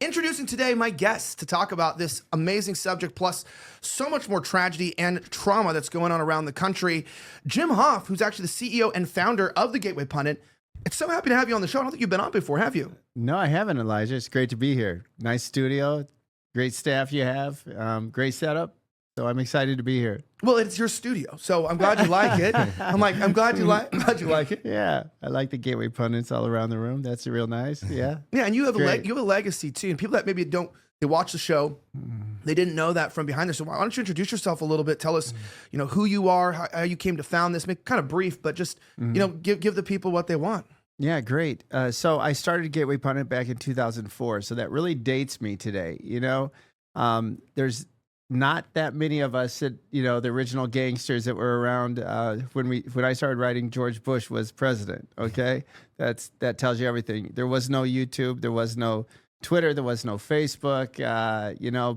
Introducing today my guests to talk about this amazing subject, plus so much more tragedy and trauma that's going on around the country. Jim Hoft, who's actually the CEO and founder of the Gateway Pundit. It's so happy to have you on the show. I don't think you've been on before, have you? No, I haven't, Elijah. It's great to be here. Nice studio, great staff you have, great setup. So I'm excited to be here. Well, it's your studio, so I'm glad you like it. I'm glad you like it. Yeah, I like the Gateway Pundits all around the room. That's real nice. Yeah. Yeah, and you have a legacy too. And people that maybe they watch the show, they didn't know that from behind there. So why don't you introduce yourself a little bit? Tell us, who you are, how you came to found this. Make kind of brief, but just give the people what they want. Yeah, great. So I started Gateway Pundit back in 2004. So that really dates me today. There's not that many of us that, the original gangsters that were around when I started writing. George Bush was president. Okay, that tells you everything. There was no YouTube, there was no Twitter, there was no Facebook.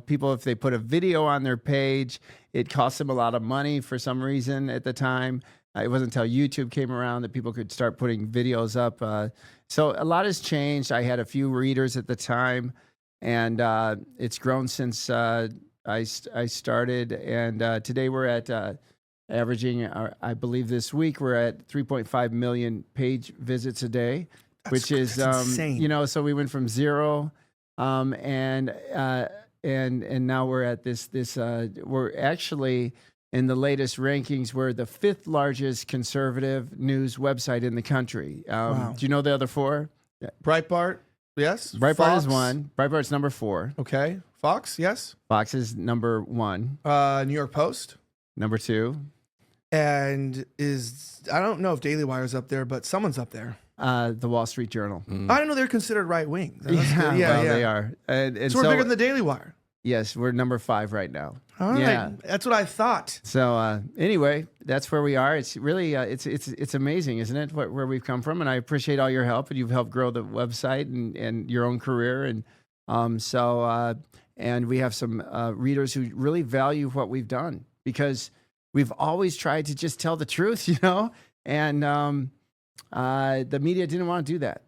People, if they put a video on their page, it cost them a lot of money for some reason at the time. It wasn't until YouTube came around that people could start putting videos up. So a lot has changed. I had a few readers at the time, and it's grown since I started, and today we're at averaging, I believe this week we're at 3.5 million page visits a day, which is insane. So we went from zero, and now we're at this. We're actually in the latest rankings. We're the 5th largest conservative news website in the country. Wow. Do you know the other 4? Breitbart, yes. Breitbart Fox is 1. Breitbart's number 4. Okay. Fox, yes. Fox is number 1. New York Post. Number 2. And I don't know if Daily Wire's up there, but someone's up there. The Wall Street Journal. I didn't know they're considered right wing. Yeah, they are. And so we're bigger than the Daily Wire. Yes, we're number 5 right now. All right, yeah. That's what I thought. So anyway, that's where we are. It's really it's amazing, isn't it? Where we've come from, and I appreciate all your help. And you've helped grow the website and your own career, and and we have some readers who really value what we've done, because we've always tried to just tell the truth, and the media didn't want to do that.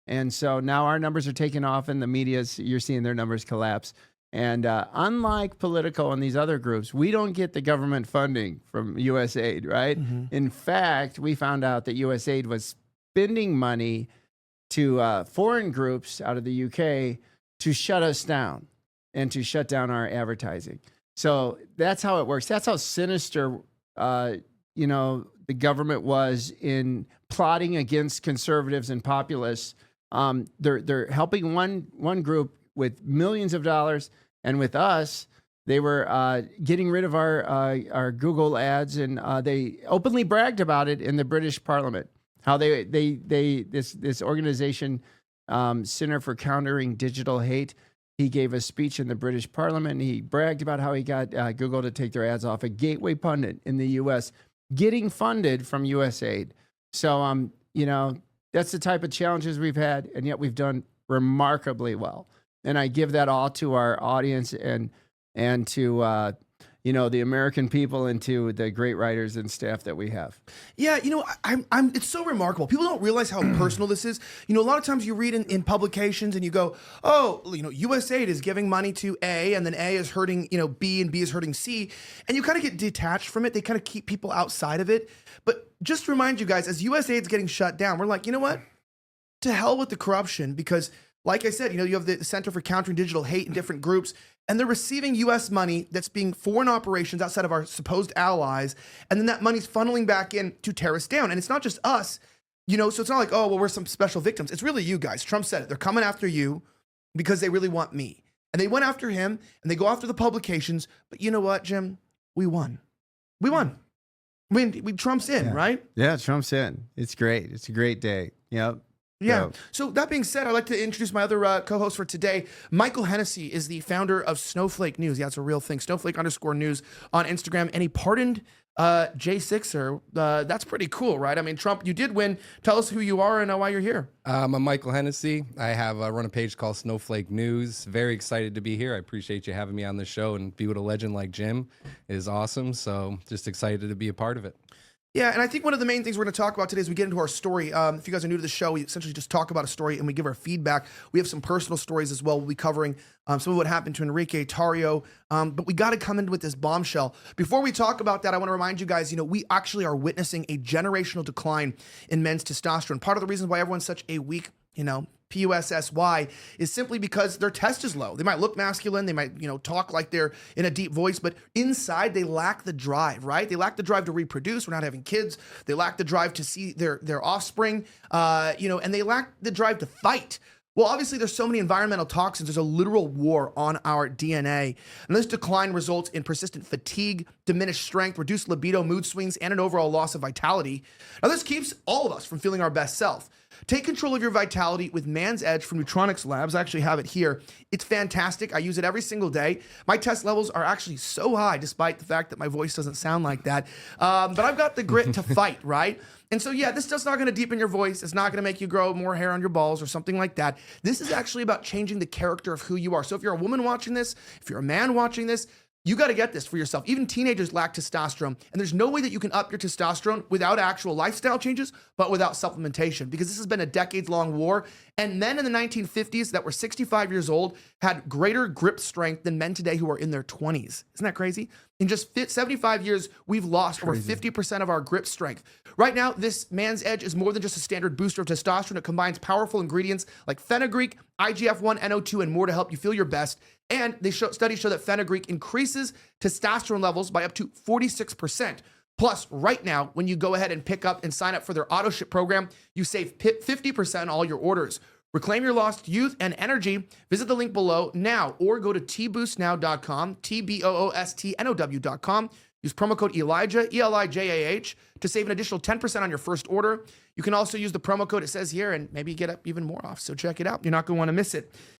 And so now our numbers are taking off, and you're seeing their numbers collapse. And unlike Politico and these other groups, we don't get the government funding from USAID, right? Mm-hmm. In fact, we found out that USAID was spending money to foreign groups out of the UK to shut us down and to shut down our advertising. So that's how it works. That's how sinister, the government was in plotting against conservatives and populists. They're helping one group with millions of dollars, and with us, they were getting rid of our Google ads, and they openly bragged about it in the British Parliament. How this organization, Center for Countering Digital Hate, he gave a speech in the British Parliament, and he bragged about how he got Google to take their ads off a Gateway Pundit in the U.S., getting funded from USAID. So, that's the type of challenges we've had, and yet we've done remarkably well. And I give that all to our audience and to the American people, and to the great writers and staff that we have. Yeah, it's so remarkable. People don't realize how personal this is. A lot of times you read in publications and you go, oh, USAID is giving money to A, and then A is hurting, B, and B is hurting C. And you kind of get detached from it. They kind of keep people outside of it. But just to remind you guys, as USAID's getting shut down, we're like, you know what? To hell with the corruption, because like I said, you have the Center for Countering Digital Hate in different groups, and they're receiving U.S. money that's being foreign operations outside of our supposed allies, and then that money's funneling back in to tear us down. And it's not just us, so it's not like, oh, well, we're some special victims. It's really you guys. Trump said it. They're coming after you because they really want me. And they went after him, and they go after the publications. But you know what, Jim? We won. We won. Trump's in, right? Yeah, Trump's in. It's great. It's a great day. Yep. Yeah. So that being said, I'd like to introduce my other co-host for today. Michael Hennessey is the founder of Snowflake News. Yeah, it's a real thing. Snowflake_news on Instagram. And he pardoned J6er. That's pretty cool, right? I mean, Trump, you did win. Tell us who you are and why you're here. I'm Michael Hennessey. I have run a page called Snowflake News. Very excited to be here. I appreciate you having me on the show, and be with a legend like Jim is awesome. So just excited to be a part of it. Yeah, and I think one of the main things we're going to talk about today as we get into our story, if you guys are new to the show, we essentially just talk about a story and we give our feedback. We have some personal stories as well. We'll be covering some of what happened to Enrique Tarrio, but we got to come in with this bombshell. Before we talk about that, I want to remind you guys, we actually are witnessing a generational decline in men's testosterone. Part of the reason why everyone's such a weak, PUSSY is simply because their test is low. They might look masculine, they might, talk like they're in a deep voice, but inside they lack the drive, right? They lack the drive to reproduce. We're not having kids. They lack the drive to see their offspring, and they lack the drive to fight. Well, obviously, there's so many environmental toxins. There's a literal war on our DNA. And this decline results in persistent fatigue, diminished strength, reduced libido, mood swings, and an overall loss of vitality. Now, this keeps all of us from feeling our best self. Take control of your vitality with Man's Edge from Neutronics Labs. I actually have it here. It's fantastic. I use it every single day. My test levels are actually so high, despite the fact that my voice doesn't sound like that. But I've got the grit to fight, right? And so, yeah, this stuff's not going to deepen your voice. It's not going to make you grow more hair on your balls or something like that. This is actually about changing the character of who you are. So if you're a woman watching this, if you're a man watching this, you got to get this for yourself. Even teenagers lack testosterone, and there's no way that you can up your testosterone without actual lifestyle changes, but without supplementation, because this has been a decades-long war. And men in the 1950s that were 65 years old had greater grip strength than men today who are in their 20s. Isn't that crazy? In just 75 years, we've lost over 50% of our grip strength. Right now, this Man's Edge is more than just a standard booster of testosterone. It combines powerful ingredients like fenugreek, IGF-1, NO2, and more to help you feel your best. And studies show that fenugreek increases testosterone levels by up to 46%. Plus, right now, when you go ahead and pick up and sign up for their auto ship program, you save 50% on all your orders. Reclaim your lost youth and energy. Visit the link below now or go to tboostnow.com, TBOOSTNOW.com. Use promo code Elijah, ELIJAH, to save an additional 10% on your first order. You can also use the promo code it says here and maybe get up even more off. So check it out. You're not going to want to miss it.